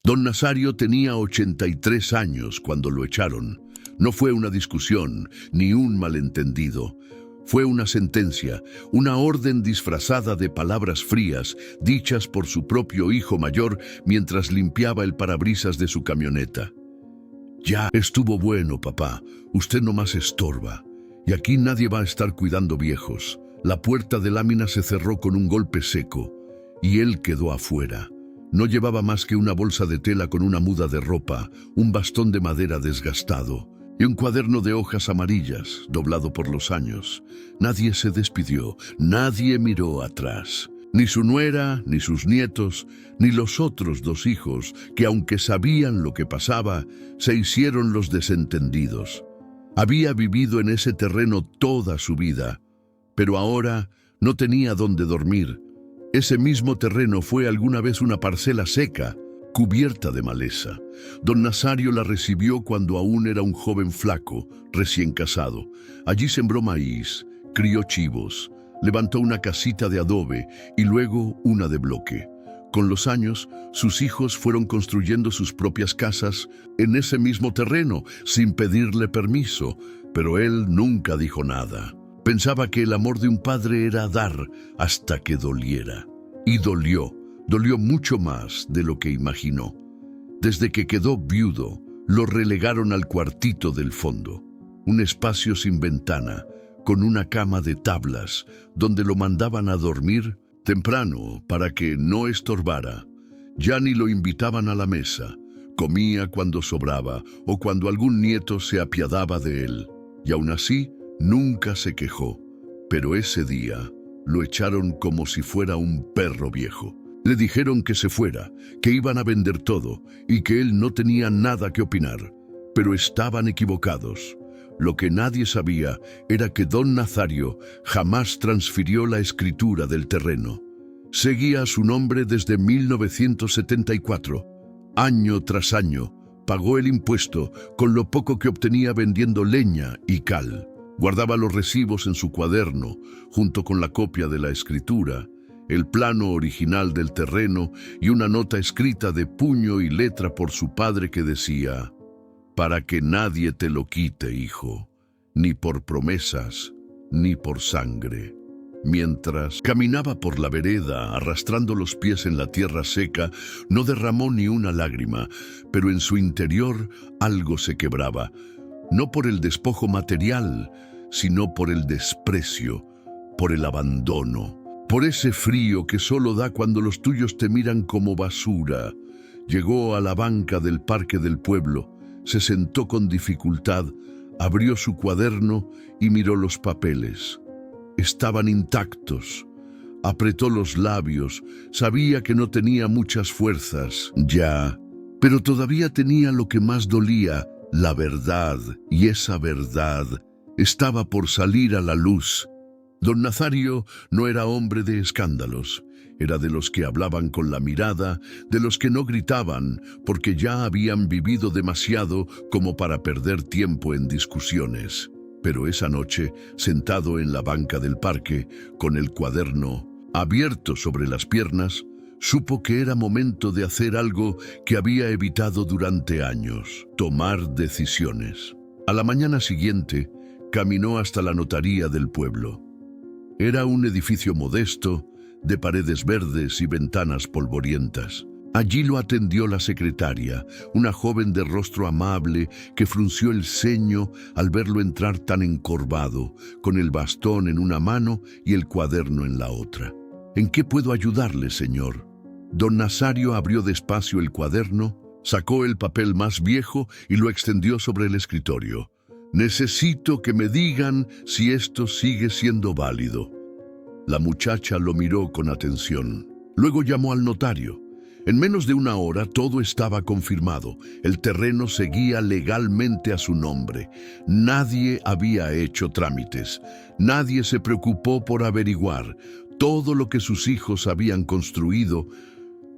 Don Nazario tenía 83 años cuando lo echaron. No fue una discusión, ni un malentendido. Fue una sentencia, una orden disfrazada de palabras frías, dichas por su propio hijo mayor mientras limpiaba el parabrisas de su camioneta. Ya estuvo bueno, papá. Usted nomás estorba. Y aquí nadie va a estar cuidando viejos. La puerta de lámina se cerró con un golpe seco, y él quedó afuera. No llevaba más que una bolsa de tela con una muda de ropa, un bastón de madera desgastado y un cuaderno de hojas amarillas, doblado por los años. Nadie se despidió, nadie miró atrás. Ni su nuera, ni sus nietos, ni los otros dos hijos, que aunque sabían lo que pasaba, se hicieron los desentendidos. Había vivido en ese terreno toda su vida, pero ahora no tenía dónde dormir. Ese mismo terreno fue alguna vez una parcela seca, cubierta de maleza. Don Nazario la recibió cuando aún era un joven flaco, recién casado. Allí sembró maíz, crió chivos, levantó una casita de adobe y luego una de bloque. Con los años, sus hijos fueron construyendo sus propias casas en ese mismo terreno, sin pedirle permiso, pero él nunca dijo nada. Pensaba que el amor de un padre era dar hasta que doliera. Y dolió mucho más de lo que imaginó. Desde que quedó viudo, lo relegaron al cuartito del fondo, un espacio sin ventana, con una cama de tablas, donde lo mandaban a dormir temprano para que no estorbara. Ya ni lo invitaban a la mesa. Comía cuando sobraba o cuando algún nieto se apiadaba de él. Y aún así, nunca se quejó. Pero ese día lo echaron como si fuera un perro viejo. Le dijeron que se fuera, que iban a vender todo y que él no tenía nada que opinar. Pero estaban equivocados. Lo que nadie sabía era que don Nazario jamás transfirió la escritura del terreno. Seguía su nombre desde 1974. Año tras año, pagó el impuesto con lo poco que obtenía vendiendo leña y cal. Guardaba los recibos en su cuaderno, junto con la copia de la escritura, el plano original del terreno y una nota escrita de puño y letra por su padre que decía: «Para que nadie te lo quite, hijo, ni por promesas, ni por sangre». Mientras caminaba por la vereda, arrastrando los pies en la tierra seca, no derramó ni una lágrima, pero en su interior algo se quebraba, no por el despojo material, sino por el desprecio, por el abandono, por ese frío que solo da cuando los tuyos te miran como basura. Llegó a la banca del parque del pueblo, se sentó con dificultad, abrió su cuaderno y miró los papeles. Estaban intactos. Apretó los labios, sabía que no tenía muchas fuerzas ya, pero todavía tenía lo que más dolía, la verdad, y esa verdad estaba por salir a la luz. Don Nazario no era hombre de escándalos, era de los que hablaban con la mirada, de los que no gritaban, porque ya habían vivido demasiado como para perder tiempo en discusiones. Pero esa noche, sentado en la banca del parque, con el cuaderno abierto sobre las piernas, supo que era momento de hacer algo que había evitado durante años: tomar decisiones. A la mañana siguiente, caminó hasta la notaría del pueblo. Era un edificio modesto, de paredes verdes y ventanas polvorientas. Allí lo atendió la secretaria, una joven de rostro amable que frunció el ceño al verlo entrar tan encorvado, con el bastón en una mano y el cuaderno en la otra. «¿En qué puedo ayudarle, señor?». Don Nazario abrió despacio el cuaderno, sacó el papel más viejo y lo extendió sobre el escritorio. «Necesito que me digan si esto sigue siendo válido». La muchacha lo miró con atención. Luego llamó al notario. En menos de una hora todo estaba confirmado. El terreno seguía legalmente a su nombre. Nadie había hecho trámites. Nadie se preocupó por averiguar. Todo lo que sus hijos habían construido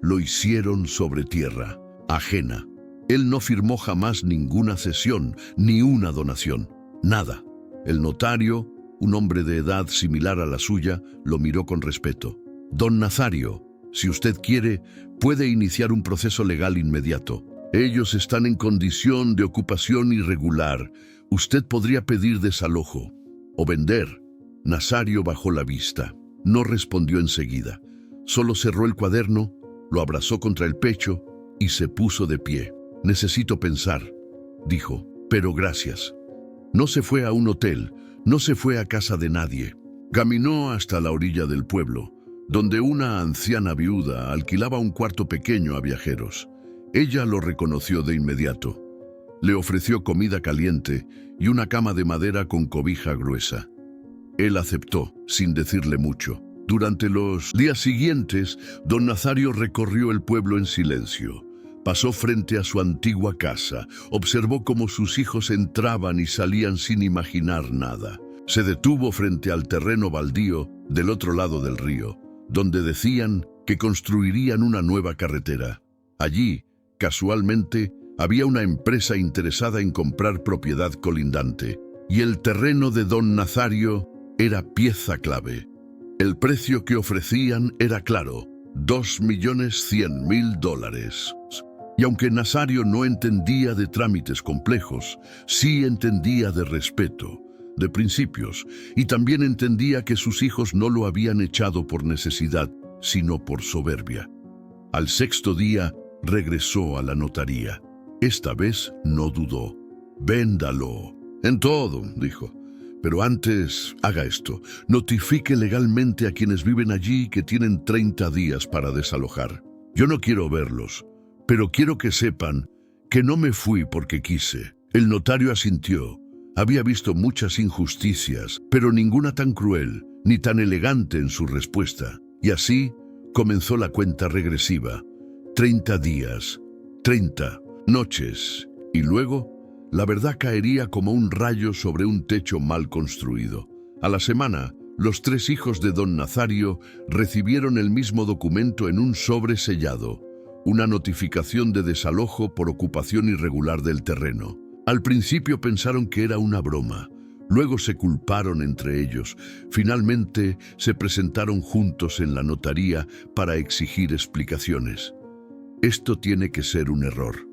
lo hicieron sobre tierra ajena. Él no firmó jamás ninguna cesión, ni una donación. Nada. El notario, un hombre de edad similar a la suya, lo miró con respeto. «Don Nazario», Si usted quiere, puede iniciar un proceso legal inmediato. Ellos están en condición de ocupación irregular. Usted podría pedir desalojo o vender. Nazario bajó la vista. No respondió enseguida. Solo cerró el cuaderno, lo abrazó contra el pecho y se puso de pie. «Necesito pensar», dijo, «pero gracias». No se fue a un hotel, no se fue a casa de nadie. Caminó hasta la orilla del pueblo, donde una anciana viuda alquilaba un cuarto pequeño a viajeros. Ella lo reconoció de inmediato. Le ofreció comida caliente y una cama de madera con cobija gruesa. Él aceptó, sin decirle mucho. Durante los días siguientes, don Nazario recorrió el pueblo en silencio. Pasó frente a su antigua casa, observó cómo sus hijos entraban y salían sin imaginar nada. Se detuvo frente al terreno baldío del otro lado del río, donde decían que construirían una nueva carretera. Allí, casualmente, había una empresa interesada en comprar propiedad colindante, y el terreno de don Nazario era pieza clave. El precio que ofrecían era claro, $2.100.000. Y aunque Nazario no entendía de trámites complejos, sí entendía de respeto, de principios, y también entendía que sus hijos no lo habían echado por necesidad, sino por soberbia. Al 6º día, regresó a la notaría. Esta vez no dudó. «Véndalo». «En todo», dijo. «Pero antes, haga esto. Notifique legalmente a quienes viven allí que tienen 30 días para desalojar. Yo no quiero verlos, pero quiero que sepan que no me fui porque quise». El notario asintió. Había visto muchas injusticias, pero ninguna tan cruel ni tan elegante en su respuesta. Y así comenzó la cuenta regresiva. 30 días, 30 noches, y luego la verdad caería como un rayo sobre un techo mal construido. A la semana, los 3 hijos de don Nazario recibieron el mismo documento en un sobre sellado, una notificación de desalojo por ocupación irregular del terreno. Al principio pensaron que era una broma, luego se culparon entre ellos. Finalmente se presentaron juntos en la notaría para exigir explicaciones. «Esto tiene que ser un error»,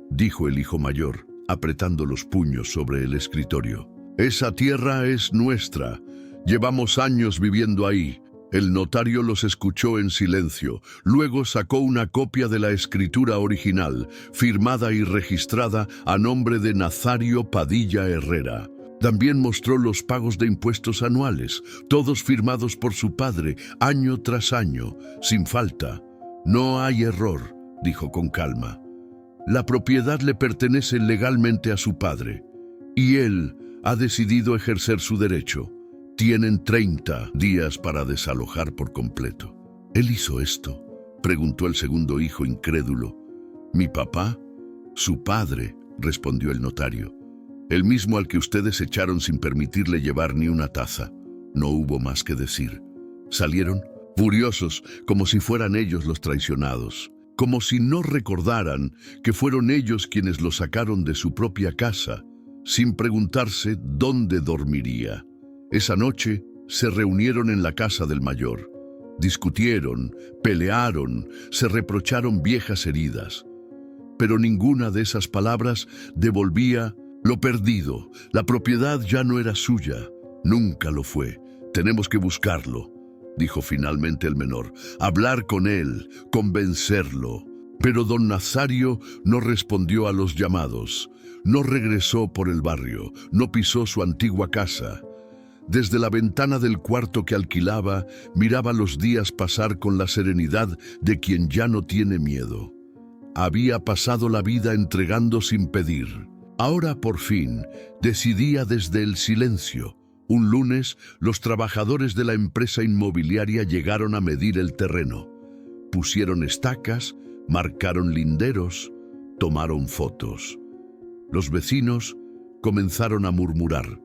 dijo el hijo mayor, apretando los puños sobre el escritorio. «Esa tierra es nuestra. Llevamos años viviendo ahí». El notario los escuchó en silencio. Luego sacó una copia de la escritura original, firmada y registrada a nombre de Nazario Padilla Herrera. También mostró los pagos de impuestos anuales, todos firmados por su padre, año tras año, sin falta. «No hay error», dijo con calma. «La propiedad le pertenece legalmente a su padre, y él ha decidido ejercer su derecho. Tienen 30 días para desalojar por completo». «¿Él hizo esto?», preguntó el segundo hijo incrédulo. «¿Mi papá?». «Su padre», respondió el notario. «El mismo al que ustedes echaron sin permitirle llevar ni una taza». No hubo más que decir. Salieron, furiosos, como si fueran ellos los traicionados, como si no recordaran que fueron ellos quienes lo sacaron de su propia casa, sin preguntarse dónde dormiría. Esa noche se reunieron en la casa del mayor. Discutieron, pelearon, se reprocharon viejas heridas. Pero ninguna de esas palabras devolvía lo perdido. La propiedad ya no era suya, nunca lo fue. «Tenemos que buscarlo», dijo finalmente el menor. «Hablar con él, convencerlo». Pero don Nazario no respondió a los llamados. No regresó por el barrio, no pisó su antigua casa. Desde la ventana del cuarto que alquilaba, miraba los días pasar con la serenidad de quien ya no tiene miedo. Había pasado la vida entregando sin pedir. Ahora, por fin, decidía desde el silencio. Un lunes, los trabajadores de la empresa inmobiliaria llegaron a medir el terreno. Pusieron estacas, marcaron linderos, tomaron fotos. Los vecinos comenzaron a murmurar.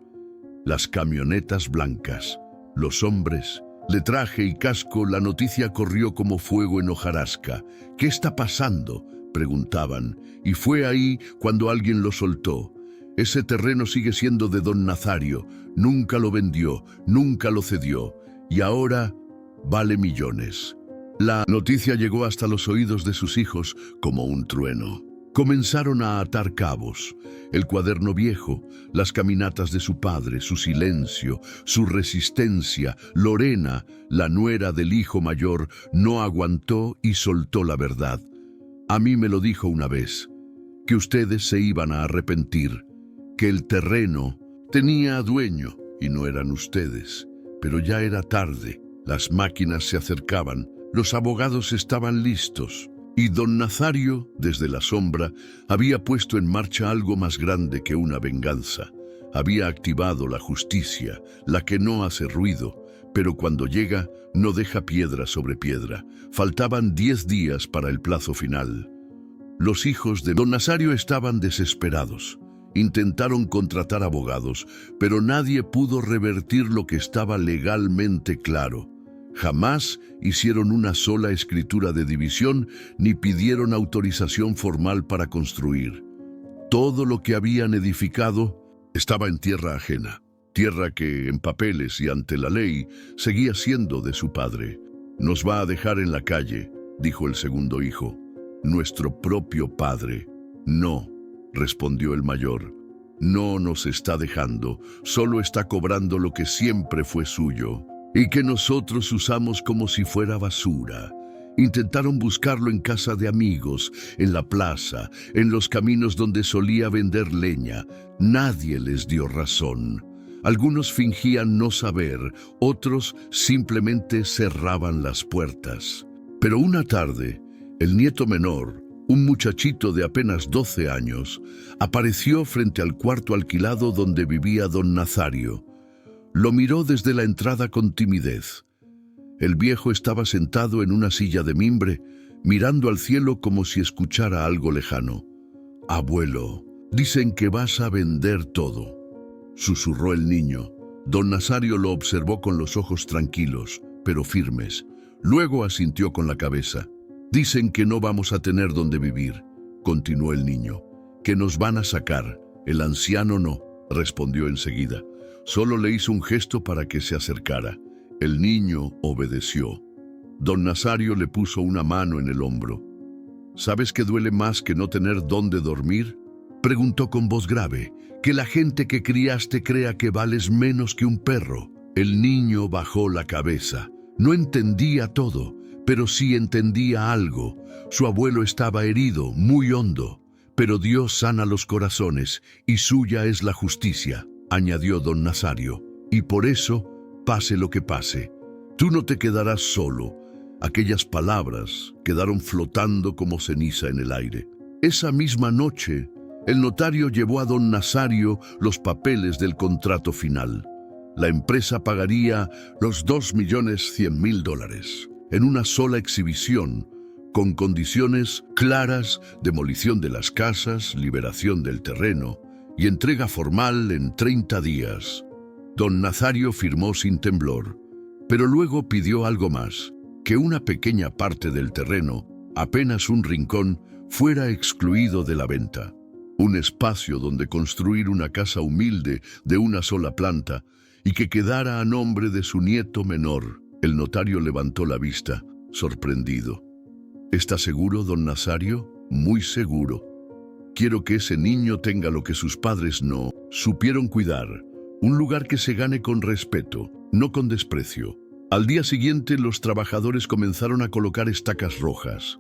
Las camionetas blancas, los hombres, de traje y casco, la noticia corrió como fuego en hojarasca. «¿Qué está pasando?», preguntaban, y fue ahí cuando alguien lo soltó. «Ese terreno sigue siendo de don Nazario, nunca lo vendió, nunca lo cedió, y ahora vale millones». La noticia llegó hasta los oídos de sus hijos como un trueno. Comenzaron a atar cabos, el cuaderno viejo, las caminatas de su padre, su silencio, su resistencia. Lorena, la nuera del hijo mayor, no aguantó y soltó la verdad. A mí me lo dijo una vez, que ustedes se iban a arrepentir, que el terreno tenía dueño y no eran ustedes. Pero ya era tarde, las máquinas se acercaban, los abogados estaban listos. Y don Nazario, desde la sombra, había puesto en marcha algo más grande que una venganza. Había activado la justicia, la que no hace ruido, pero cuando llega no deja piedra sobre piedra. Faltaban 10 días para el plazo final. Los hijos de don Nazario estaban desesperados. Intentaron contratar abogados, pero nadie pudo revertir lo que estaba legalmente claro. Jamás hicieron una sola escritura de división ni pidieron autorización formal para construir. Todo lo que habían edificado estaba en tierra ajena, tierra que, en papeles y ante la ley, seguía siendo de su padre. «Nos va a dejar en la calle», dijo el segundo hijo. «Nuestro propio padre». «No», respondió el mayor. «No nos está dejando, solo está cobrando lo que siempre fue suyo y que nosotros usamos como si fuera basura». Intentaron buscarlo en casa de amigos, en la plaza, en los caminos donde solía vender leña. Nadie les dio razón. Algunos fingían no saber, otros simplemente cerraban las puertas. Pero una tarde, el nieto menor, un muchachito de apenas 12 años, apareció frente al cuarto alquilado donde vivía don Nazario. Lo miró desde la entrada con timidez. El viejo estaba sentado en una silla de mimbre, mirando al cielo como si escuchara algo lejano. «Abuelo, dicen que vas a vender todo», susurró el niño. Don Nazario lo observó con los ojos tranquilos, pero firmes. Luego asintió con la cabeza. «Dicen que no vamos a tener dónde vivir», continuó el niño. «Que nos van a sacar». «El anciano no», respondió enseguida. Solo le hizo un gesto para que se acercara. El niño obedeció. Don Nazario le puso una mano en el hombro. «¿Sabes que duele más que no tener dónde dormir?», preguntó con voz grave. «Que la gente que criaste crea que vales menos que un perro». El niño bajó la cabeza. No entendía todo, pero sí entendía algo. Su abuelo estaba herido, muy hondo. «Pero Dios sana los corazones, y suya es la justicia», añadió don Nazario. «Y por eso, pase lo que pase, tú no te quedarás solo». Aquellas palabras quedaron flotando como ceniza en el aire. Esa misma noche, el notario llevó a don Nazario los papeles del contrato final. La empresa pagaría los $2.100.000 en una sola exhibición, con condiciones claras: demolición de las casas, liberación del terreno y entrega formal en 30 días. Don Nazario firmó sin temblor, pero luego pidió algo más: que una pequeña parte del terreno, apenas un rincón, fuera excluido de la venta. Un espacio donde construir una casa humilde de una sola planta y que quedara a nombre de su nieto menor. El notario levantó la vista, sorprendido. «¿Está seguro, don Nazario?» «Muy seguro. Quiero que ese niño tenga lo que sus padres no supieron cuidar. Un lugar que se gane con respeto, no con desprecio». Al día siguiente, los trabajadores comenzaron a colocar estacas rojas.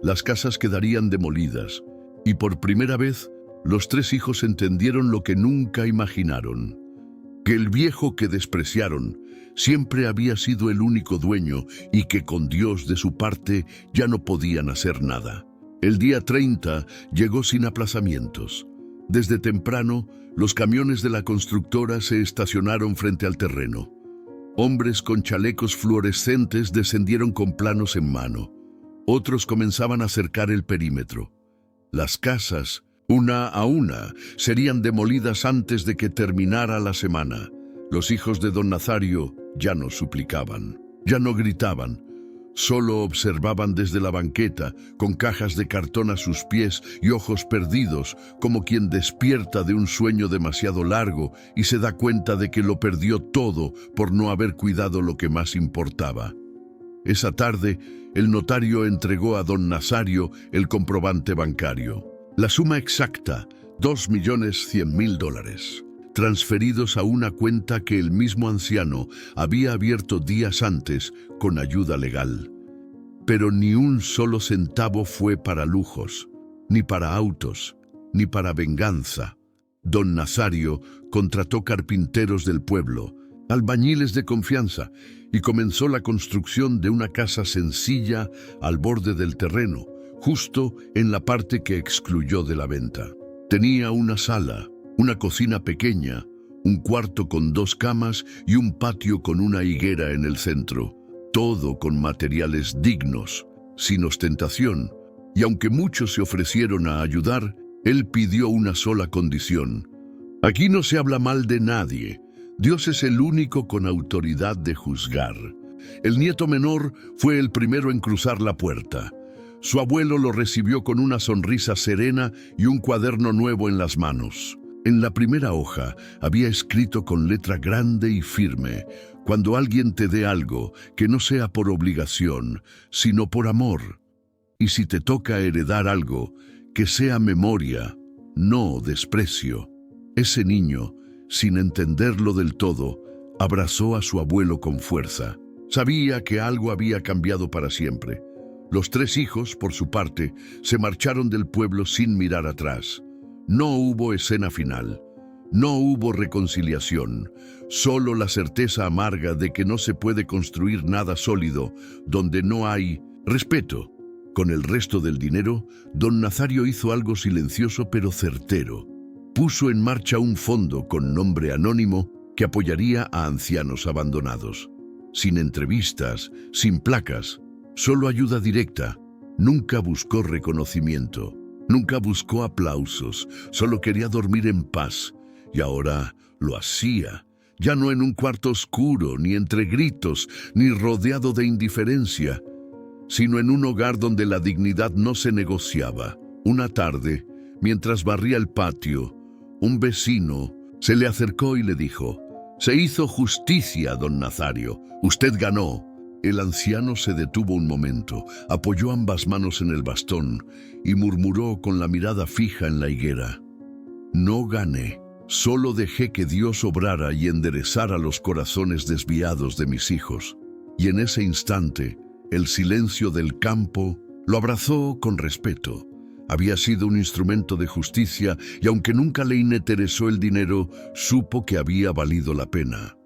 Las casas quedarían demolidas, y por primera vez, los 3 hijos entendieron lo que nunca imaginaron: que el viejo que despreciaron siempre había sido el único dueño y que con Dios de su parte ya no podían hacer nada. El día 30 llegó sin aplazamientos. Desde temprano, los camiones de la constructora se estacionaron frente al terreno. Hombres con chalecos fluorescentes descendieron con planos en mano. Otros comenzaban a cercar el perímetro. Las casas, una a una, serían demolidas antes de que terminara la semana. Los hijos de don Nazario ya no suplicaban, ya no gritaban. Solo observaban desde la banqueta, con cajas de cartón a sus pies y ojos perdidos, como quien despierta de un sueño demasiado largo y se da cuenta de que lo perdió todo por no haber cuidado lo que más importaba. Esa tarde, el notario entregó a don Nazario el comprobante bancario. La suma exacta, $2.100.000, transferidos a una cuenta que el mismo anciano había abierto días antes con ayuda legal. Pero ni un solo centavo fue para lujos, ni para autos, ni para venganza. Don Nazario contrató carpinteros del pueblo, albañiles de confianza, y comenzó la construcción de una casa sencilla al borde del terreno, justo en la parte que excluyó de la venta. Tenía una sala, una cocina pequeña, un cuarto con 2 camas y un patio con una higuera en el centro, todo con materiales dignos, sin ostentación, y aunque muchos se ofrecieron a ayudar, él pidió una sola condición: aquí no se habla mal de nadie. Dios es el único con autoridad de juzgar. El nieto menor fue el primero en cruzar la puerta. Su abuelo lo recibió con una sonrisa serena y un cuaderno nuevo en las manos. En la primera hoja había escrito con letra grande y firme: cuando alguien te dé algo, que no sea por obligación, sino por amor. Y si te toca heredar algo, que sea memoria, no desprecio. Ese niño, sin entenderlo del todo, abrazó a su abuelo con fuerza. Sabía que algo había cambiado para siempre. Los 3 hijos, por su parte, se marcharon del pueblo sin mirar atrás. No hubo escena final. No hubo reconciliación. Solo la certeza amarga de que no se puede construir nada sólido donde no hay respeto. Con el resto del dinero, don Nazario hizo algo silencioso pero certero. Puso en marcha un fondo con nombre anónimo que apoyaría a ancianos abandonados. Sin entrevistas, sin placas, solo ayuda directa. Nunca buscó reconocimiento, nunca buscó aplausos, solo quería dormir en paz. Y ahora lo hacía, ya no en un cuarto oscuro, ni entre gritos, ni rodeado de indiferencia, sino en un hogar donde la dignidad no se negociaba. Una tarde, mientras barría el patio, un vecino se le acercó y le dijo: «Se hizo justicia, don Nazario. Usted ganó». El anciano se detuvo un momento, apoyó ambas manos en el bastón y murmuró con la mirada fija en la higuera: «No gané. Solo dejé que Dios obrara y enderezara los corazones desviados de mis hijos». Y en ese instante, el silencio del campo lo abrazó con respeto. Había sido un instrumento de justicia y aunque nunca le interesó el dinero, supo que había valido la pena.